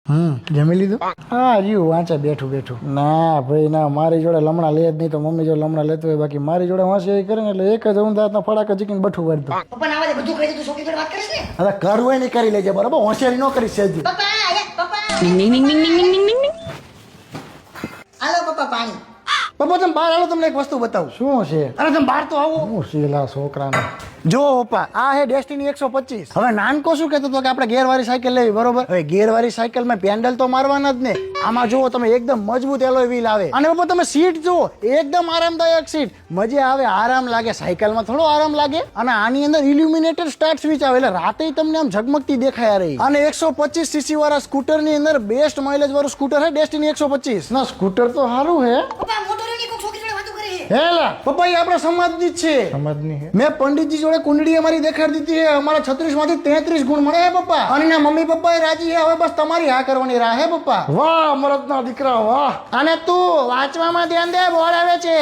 જમી લીધું? હા રહ્યું વાંચે બેઠું ના ભાઈ ના, મારી જોડે લમણા લે જ નહીં તો મમ્મી જોડે લમણા લેતો હોય, બાકી મારી જોડે હોશિયારી કરે ને એટલે એક જ ઊંધાતનો ફડાકા ચીકીને બઠું વાળી દો. પપ્પા ના આવે બધું કહી દે, તું છોકરી જોડે વાત કરીશ ને? અરે કરવું હોય ને કરી લેજે, બરાબર? હોશિયારી ન કરી સેજ. પપ્પા હાલો પપ્પા પાણી. પપ્પા તમે બહાર આવો, તમને એક વસ્તુ બતાવું. શું છે? અરે તમે બહાર તો આવો. શું શીલા છોકરાને જો પપ્પા, આ હે ડેસ્ટિની 125. હવે નાનકો શું કહેતો હતો કે આપણે ગેરવાળી સાયકલ લેવી, બરોબર? હવે ગેરવાળી સાયકલમાં પેન્ડલ તો મારવાના જ ને. આમાં જુઓ તમે, એકદમ મજબૂત એલોય વ્હીલ આવે. અને પપ્પા તમે સીટ જુઓ, એકદમ આરામદાયક સીટ, મજા આવે, આરામ લાગે. સાયકલમાં થોડો આરામ લાગે. અને આની અંદર ઇલ્યુમિનેટેડ સ્ટાર્ટ સ્વિચ આવે એટલે રાતે તમને આમ ઝગમગતી દેખાય રહી. અને 125 સીસી વાળા સ્કૂટરની અંદર બેસ્ટ માઇલેજ વાળું સ્કૂટર હે ડેસ્ટિની 125. ના સ્કૂટર તો સારું હે. પપ્પા મોટો રેડી કોક છોકરી જોડે વાતો કરે છે. હેલા પપ્પા, એ આપણા સમાજની જ છે. સમાજની હે? મેં પંડિતજી જોડે કુંડળી અમારી દેખાડી દીધી હે. અમારા 36 માંથી 33 ગુણ મળે હે પપ્પા. અને ના મમ્મી પપ્પા એ રાજી હે. હવે બસ તમારી હા કરવાની રાહ હે પપ્પા. વાહ મરદના દીકરા વાહ. અને તું વાંચવામાં ધ્યાન દે, બોર્ડ આવે છે.